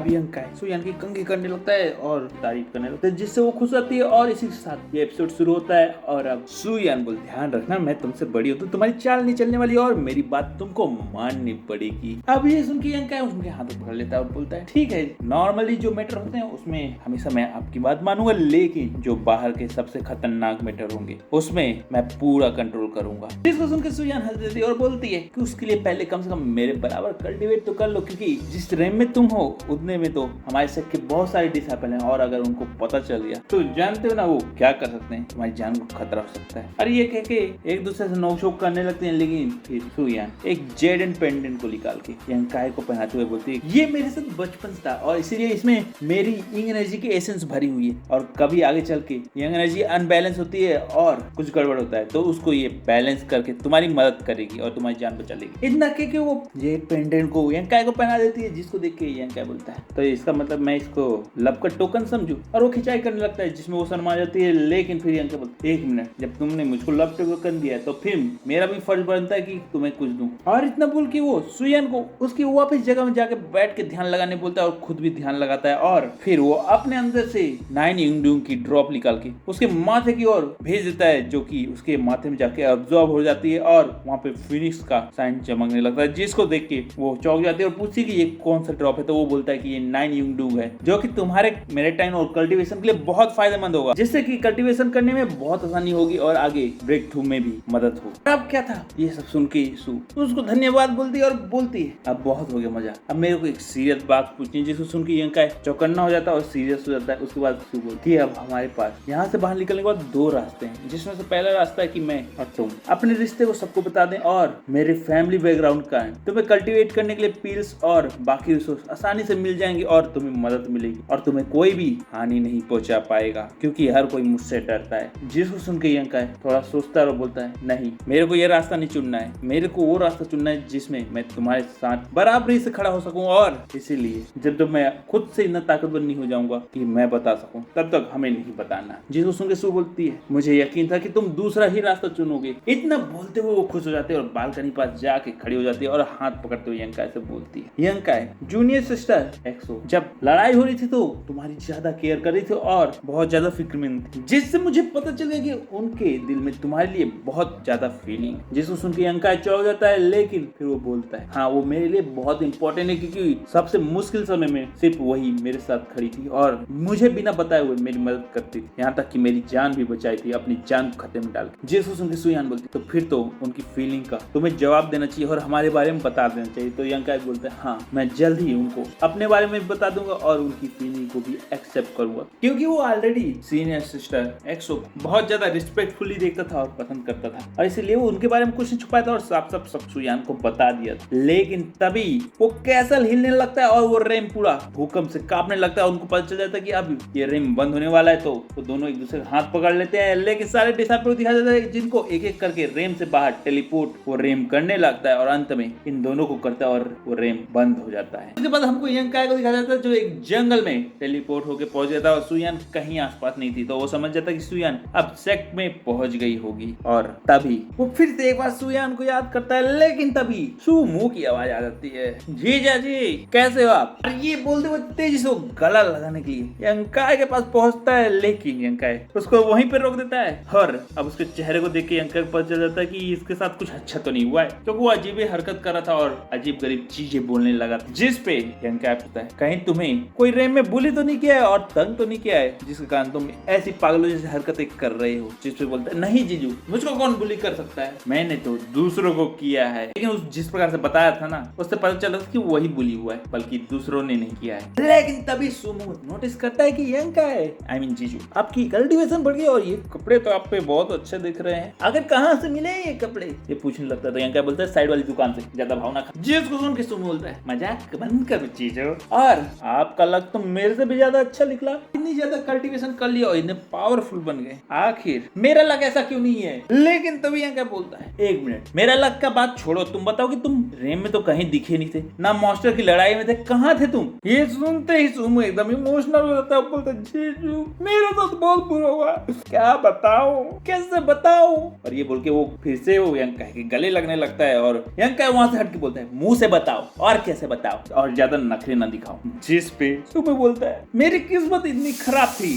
तभी अंकाय सुयान की कंघी करने लगता है और तारीफ करने लगता है, जिससे वो खुश रहती है। और इसी के साथ ये एपिसोड शुरू होता है। और अब सुयान बोल, ध्यान रखना मैं तुमसे बड़ी हूँ तो तुम्हारी चाल नहीं चलने वाली और मेरी बात तुमको माननी पड़ेगी। अब ये सुन के अंकाय उनके हाथों पकड़ लेता है और बोलता है, ठीक है, नॉर्मली जो मैटर होते हैं उसमें हमेशा मैं आपकी बात मानूंगा, लेकिन जो बाहर के सबसे खतरनाक मैटर होंगे उसमें मैं पूरा कंट्रोल करूंगा। इसको सुनकर सुयान हंस देती है और बोलती है कि उसके लिए पहले कम से कम मेरे बराबर कल्टीवेट तो कर लो, क्योंकि जिस रैंक में तुम हो उतने में तो हमारे सेक्ट के बहुत सारे डिसाइपल हैं और अगर उनको पता चल गया तो जानते हो ना वो क्या कर सकते हैं, तुम्हारी जान को खतरा हो सकता है। अरे ये कह के एक दूसरे से नोक-झोंक करने लगते हैं, लेकिन फिर सुयान एक जेड एंड पेंडेंट को निकाल के अंकाय को पहनाते हुए बोलती है, ये मेरे साथ बचपन से था और इसीलिए इसमें मेरी यंग एनर्जी की एसेंस भरी हुई है और कभी आगे चल के यंग एनर्जी अनबैलेंस होती है और कुछ गड़बड़ होता है तो उसको ये बैलेंस करके तुम्हारी मदद करेगी और तुम्हारी जान बचा लेगी। इतना कह के वो ये पेंडेंट को अंकाय को पहना देती है, जिसको देख के अंकाय बोलता है, तो इसका मतलब मैं इसको लव का टोकन समझूं, और वो खिंचाई करने लगता है जिसमें वो शर्मा जाती है। लेकिन फिर अंकाय बोलता है, एक मिनट, जब तुमने मुझको लव टोकन दिया तो फिर मेरा भी फर्ज बनता है कि तुम्हें कुछ दूं। और इतना बोल के वो सुयान को उसकी वापस जगह में जाके बैठ के ध्यान लगाने बोलता है और खुद भी ध्यान लगाता है। और फिर वो अपने अंदर से 9 युंगडुंग की ड्रॉप निकाल के उसके माथे की ओर भेज देता है, जो कि उसके माथे में जाके अब्सॉर्ब हो जाती है और वहाँ पे फिनिक्स का साइन चमकने लगता है, जिसको देख के वो चौंक जाती है और पूछती है कि ये कौन सा ड्रॉप है। तो वो बोलता है कि ये 9 युंगडुंग है, जो कि तुम्हारे मेरिटाइन और कल्टीवेशन के लिए बहुत फायदेमंद होगा, जिससे कि कल्टीवेशन करने में बहुत आसानी होगी और आगे ब्रेक थ्रू में भी मदद हो। अब क्या था, ये सब सुन के सू उसको धन्यवाद बोलती है और बोलती है, अब बहुत हो गया मजा, अब मेरे को एक सीरियस बात पूछनी है, जिसको सुन के अंकाय चौकन्ना हो जाता है और सीरियस हो जाता है। उसके बाद सू बोलती है, अब हमारे पास यहाँ से बाहर निकलने के बाद 2 रास्ते हैं, जिसमें से पहला रास्ता है कि मैं और तुम अपने रिश्ते को सबको बता दें और मेरे फैमिली बैकग्राउंड का है, तुम्हें कल्टीवेट करने के लिए पिल्स और बाकी रिसोर्स आसानी से मिल जाएंगे और तुम्हें मदद मिलेगी और तुम्हें कोई भी हानि नहीं पहुंचा पाएगा, क्योंकि हर कोई मुझसे डरता है। जिसको सुन के अंकाय थोड़ा सोचता है और बोलता है, नहीं, मेरे को ये रास्ता नहीं चुनना है, मेरे को वो रास्ता चुनना है जिसमें मैं तुम्हारे साथ बराबरी से खड़ा हो सकूं, और इसीलिए जब मैं खुद से इतना ताकतवर नहीं हो जाऊंगा कि मैं बता सकूं, तब तक हमें नहीं बताना। जिसको सुन के सू बोलती है, मुझे यकीन था कि तुम दूसरा ही रास्ता चुनोगे। इतना बोलते हुए वो खुश हो जाते हैं और बालकनी पास जाके खड़ी हो जाती है और हाथ पकड़ते हुए अंकाय से बोलती है, अंकाय जूनियर सिस्टर एक्सो, जब लड़ाई हो रही थी तो तुम्हारी ज्यादा केयर कर रही थी और बहुत ज्यादा फिक्रमंद थी, जिससे मुझे पता चल गया कि उनके दिल में तुम्हारे लिए बहुत ज्यादा फीलिंग। जिसको सुन के अंकाय चौंक जाता है, लेकिन फिर वो बोलता है, हाँ, वो मेरे लिए बहुत इंपॉर्टेंट है, क्योंकि सबसे मुश्किल समय में सिर्फ वही मेरे साथ खड़ी थी और मुझे बिना बताए हुए मेरी मदद करती थी, यहाँ तक कि मेरी जान भी बचाई थी, अपनी जान को खतरे में डाल के। जिसको सुन के सुयान बोलती, तो फिर तो उनकी फीलिंग का तुम्हें जवाब देना चाहिए और हमारे बारे में बता देना चाहिए। तो अंकाय बोलता है, हाँ, मैं जल्द ही उनको अपने बारे में बता दूंगा और उनकी फीलिंग को भी एक्सेप्ट करूंगा, क्योंकि वो ऑलरेडी सीनियर सिस्टर एक्सो बहुत ज्यादा रिस्पेक्टफुली देखता था और पसंद करता था, और इसलिए वो उनके बारे में कुछ नहीं छुपाया था और साफ साफ सब सुयान को बता दिया था। लेकिन तभी वो कैसल हिलने लगता है और वो रेम पूरा भूकंप से कांपने लगता है। उनको पता चल जाता है कि अब ये रेम बंद होने वाला है, तो वो दोनों एक दूसरे का हाथ पकड़ लेते हैं। लेकिन सारे डिसाइपल दिखा जाता है, जिनको एक एक करके रेम से बाहर टेलीपोर्ट वो रेम करने लगता है और अंत में इन दोनों को करता है और वो रेम बंद हो जाता है। उसके बाद हमको अंकाय को दिखाया जाता है, जो एक जंगल में टेलीपोर्ट होकर पहुंच जाता है और सुयान कहीं आसपास नहीं थी, तो वो समझ जाता है कि सुयान अब सेक्ट में पहुंच गई होगी। और तभी वो फिर से एक बार सुयान को याद करता है, लेकिन तभी सू मुंह की आवाज आ जाती है, जीजा जी कैसे हो आप? और ये बोलते हुए तेजी से गला लगाने के लिए अंकाय के पास पहुंचता है, लेकिन अंकाय उसको वहीं पे रोक देता है। और अब उसके चेहरे को देख के अंकाय को पता चल जाता है कि इसके साथ कुछ अच्छा तो नहीं हुआ है, क्योंकि वो अजीब हरकत कर रहा था और अजीब गरीब चीजें बोलने लगा था। जिस पे अंकाय पूछता है, कहीं तुम्हें कोई रेम में बुली तो नहीं किया है और तंग तो नहीं किया है, जिसके कारण तुम ऐसी पागलों जैसी हरकतें कर रहे हो? जिस पे बोलता है, नहीं जीजू, मुझको कौन बुली कर सकता है, मैंने तो दूसरों को किया है। लेकिन उस जिस प्रकार से बताया था ना, उससे पता चला कि वही बुली हुआ है, बल्कि दूसरों ने नहीं किया है। लेकिन तभी सुमो नोटिस करता है कि अंकाय, आई मीन जीजू, आपकी कल्टीवेशन बढ़ गई और ये कपड़े तो आप पे बहुत अच्छे दिख रहे हैं, अगर कहाँ से मिले ये कपड़े, ये पूछने लगता है। तो अंकाय बोलता है, साइड वाली दुकान से, ज्यादा भाव ना खा। जिसको सुन के सुमो बोलता है, मजाक बंद करो जीजू, और आपका लक तो मेरे से भी ज्यादा अच्छा निकला, इतनी ज्यादा कल्टीवेशन कर लिया और इतने पावरफुल बन गए, आखिर मेरा लक ऐसा क्यों नहीं है? लेकिन तभी अंकाय बोलता है, एक मिनट, मेरा लक का बात छोड़ो, तुम बताओ कि तुम रेम में तो कहीं दिखे नहीं थे, ना मॉन्स्टर की लड़ाई में थे, कहाँ थे तुम? ये सुनते ही सुमो एकदम इमोशनल हो जाता है, बोलता है, जीजू मेरे साथ बहुत बुरा हुआ, क्या बताऊं, कैसे बताऊं? और ये बोल के वो फिर से वो अंकाय के गले लगने लगता है और अंकाय वहां से हट के बोलता है, मुंह से बताओ और कैसे बताओ, और ज्यादा नखरे ना दिखाओ, जिस पे सुमो बोलता है मेरी किस्मत इतनी खराब थी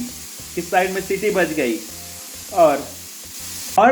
कि साइड में सीटी बज गई और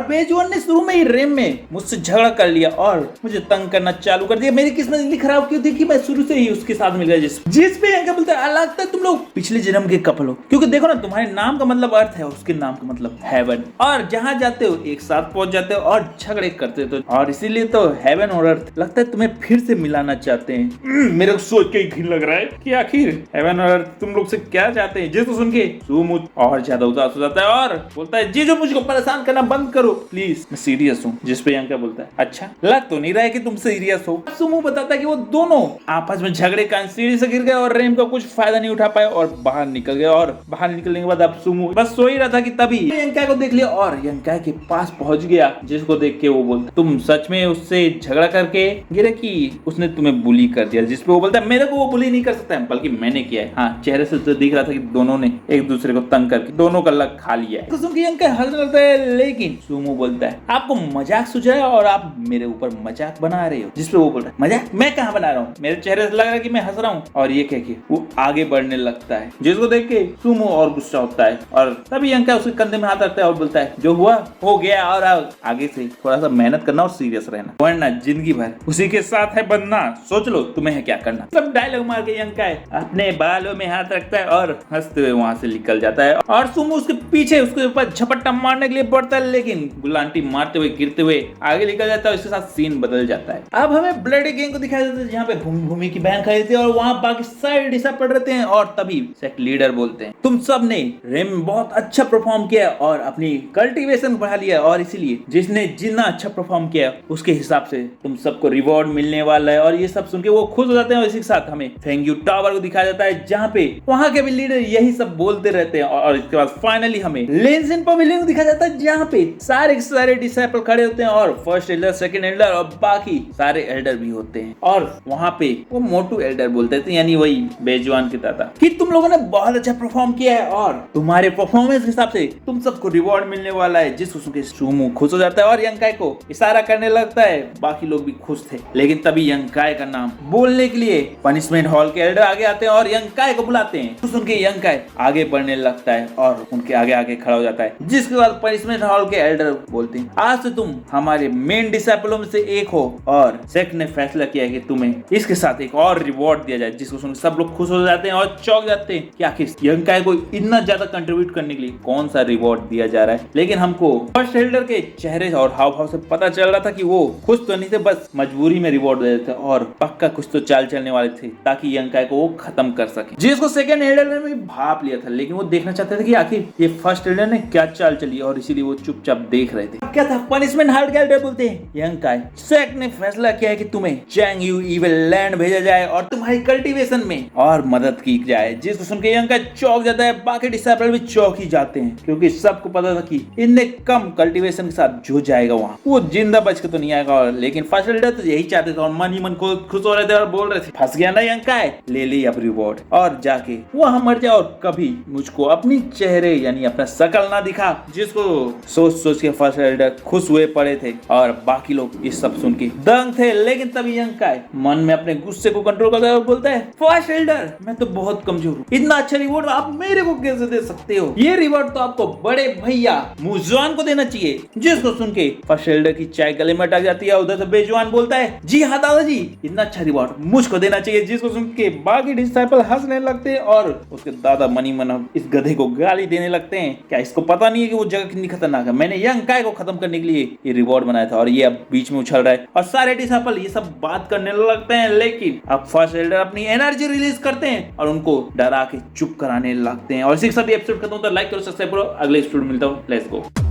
बेजुआन ने शुरू में ही रेम में मुझसे झगड़ा कर लिया और मुझे तंग करना चालू कर दिया। मेरी किस्मत इतनी खराब क्यों थी कि मैं शुरू से ही उसके साथ मिल गया। जिस पे यंका बोलता है लगता है तुम लोग पिछले जन्म के कपल हो, क्योंकि देखो ना तुम्हारे नाम का मतलब अर्थ है और उसके नाम का मतलब हेवन, और जहाँ जाते हो एक साथ पहुंच जाते हो और झगड़े करते हो, और इसीलिए तो हेवन और अर्थ लगता है तुम्हें फिर से मिलाना चाहते हैं। मेरे को सोच के घिन लग रहा है कि आखिर हेवन और अर्थ तुम लोग से क्या चाहते हैं। जिसको सुन के सुमो और ज्यादा उदास हो जाता है और बोलता है जी जो मुझको परेशान करना बंद करो प्लीज, मैं सीरियस हूँ। जिस पे यंका बोलता है अच्छा लग तो नहीं रहा है कि तुम सीरियस हो। सुमो बताता है कि वो दोनों आपस में झगड़े कारण सीढ़ी से गिर गए और रेम का कुछ फायदा नहीं उठा पाए और बाहर निकल गए, और बाहर निकलने के बाद अब सुमो बस सो ही रहा था कि तभी यंका को देख लिया और यंका के पास पहुंच गया। जिसको देख के वो बोलता तुम सच में उससे झगड़ा करके गिरे कि उसने तुम्हें बुली कर दिया। जिसपे वो बोलता है मेरे को वो बुली नहीं कर सकता है, बल्कि मैंने किया है। हाँ चेहरे से तो दिख रहा था कि दोनों ने एक दूसरे को तंग करके दोनों का लग खा लिया है। सुन के यंका हंसने लगता है, लेकिन सुमो बोलता है आपको मजाक सूझ रहा है और आप मेरे ऊपर मजाक बना रहे हो। जिसपे वो बोल रहा है मजाक मैं कहाँ बना रहा हूँ, मेरे चेहरे से लग रहा है कि मैं हंस रहा हूँ। और ये कह के वो आगे बढ़ने लगता है। जिसको देख के सुमो और गुस्सा होता है और तभी यंका उसके कंधे में हाथ रखता है और बोलता है जो हुआ हो गया और आगे से थोड़ा सा मेहनत करना और सीरियस रहना, वरना जिंदगी भर उसी के साथ है बनना। सोच लो तुम्हें है क्या करना। सब डायलॉग मार के यंका अपने बालों में हाथ रखता है और हंसते हुए वहां से निकल जाता है और सुमो उसके पीछे उसके ऊपर झपट्टा मारने के लिए बढ़ता है, लेकिन गुलांटी मारते हुए गिरते हुए आगे निकल जाता है। इसके साथ सीन बदल जाता है। अब हमें ब्लडी गैंग को दिखाया जाता है जहाँ पे भूमि की बहन खड़ी थी और वहाँ बाकी सारे डिसाइड पड़ रहे हैं और तभी सेक्ट लीडर बोलते हैं तुम सब ने रेम में बहुत अच्छा परफॉर्म किया और अपनी कल्टीवेशन बढ़ा लिया, और इसीलिए जिसने जितना अच्छा परफॉर्म किया उसके हिसाब से तुम सबको रिवॉर्ड मिलने वाला है। और ये सब सुन के वो खुश हो जाते हैं और इसी के साथ हमें थैंक यू टावर को दिखाया जाता है जहाँ पे वहाँ के भी लीडर यही सब बोलते रहते हैं। और इसके बाद फाइनली हमें लेंसिन पवेलियन को दिखाया जाता है जहाँ पे सारे डिसाइपल खड़े होते हैं और फर्स्ट एल्डर सेकंड एल्डर और बाकी सारे एल्डर भी होते हैं। और वहाँ पे वो मोटू एल्डर बोलते थे यानी वही बेजुआन के दादा कि तुम लोगों ने बहुत अच्छा परफॉर्म किया है और तुम्हारे परफॉर्मेंस के हिसाब से तुम सबको रिवॉर्ड मिलने वाला है। जिसको सुन के सुमो खुश हो जाता है और यंकाई को इशारा करने लगता है। बाकी लोग भी खुश थे, लेकिन तभी यंकाई का नाम बोलने के लिए पनिशमेंट हॉल के एल्डर आगे आते हैं और यंकाई को बुलाते हैं। तो सुन के यंकाई आगे बढ़ने लगता है और उनके आगे आगे खड़ा हो जाता है। जिसके बाद पनिशमेंट हॉल के एल्डर बोलते हैं आज से तुम हमारे मेन डिसाइपलों में से एक हो और सेक्ट ने फैसला किया कि तुम्हें इसके साथ एक और रिवॉर्ड दिया जाए। जिसको सुन सब लोग खुश हो जाते हैं और चौंक जाते हैं कि आखिर यंकाई को इतना ज्यादा कंट्रीब्यूट करने के लिए कौन सा रिवॉर्ड दिया जा रहा है। लेकिन हमको फर्स्ट एल्डर के चेहरे और हाव भाव से पता चल रहा था कि वो खुश तो नहीं थे, बस मजबूरी में रिवॉर्ड दे देते और पक्का कुछ तो चाल चलने वाले थे ताकि यंकाई को वो खत्म कर सके। जिसको सेकंड एल्डर ने भी भाप लिया था, लेकिन वो देखना चाहते थे कि आखिर ये फर्स्ट एल्डर ने क्या चाल चली और इसीलिए वो चुपचाप देख रहे थे। क्या था पनिशमेंट हॉल के एल्डर बोलते हैं यंकाई सेक्ट ने फैसला किया है कि तुम्हें चैंगयू इविल लैंड भेजा जाए और तुम्हारी कल्टीवेशन में और मदद की जाए। जिसको सुन के यंकाई चौंक जाता है। बाकी डिसाइपल भी चौंक ही जाते हैं क्योंकि सबको पता था कि इतने कम कल्टीवेशन के साथ जो जाएगा वहाँ वो जिंदा बच के तो नहीं आएगा। और लेकिन फर्स्ट एल्डर तो यही चाहते थे और मन ही मन को खुश हो रहे थे और बोल रहे थे फंस गया ना यंकाई, ले ली अब रिवॉर्ड और जाके वहाँ मर जाए और कभी मुझको अपनी चेहरे यानी अपना शकल ना दिखा। जिसको सोच के फर्स्ट एल्डर खुश हुए पड़े थे और बाकी लोग इस सब सुन के दंग थे। लेकिन तभी यंकाई मन में अपने गुस्से को कंट्रोल करता है और बोलता है फर्स्ट एल्डर मैं तो बहुत कमजोर हूँ, इतना अच्छा रिवॉर्ड आप मेरे को कैसे दे सकते हो, ये रिवॉर्ड तो आपको बड़े भैया मुजुआन को देना चाहिए। जिसको सुन के फर्स्ट एल्डर की चाय गले में अटक जाती है। उधर से बेजुआन बोलता है जी हाँ दादाजी इतना अच्छा रिवॉर्ड मुझको देना चाहिए। जिसको सुन के बाकी डिसाइपल हंसने लगते हैं और उसके दादा मनी मन इस गधे को गाली देने लगते हैं। क्या इसको पता नहीं है कि वो जगह कितनी खतरनाक है, मैंने यंकाई को खत्म करने के लिए ये रिवॉर्ड बनाया था और ये अब बीच में उछल रहा है। और सारे डिसाइपल ये सब बात करने लगते हैं, लेकिन अब फर्स्ट एल्डर अपनी एनर्जी रिलीज करते हैं और उनको डरा के चुप कराने लगते हैं। और इसी के साथ एपिसोड खत्म होता है। लाइक करो, सब्सक्राइब करो, अगले एपिसोड मिलता हूँ। Let's go.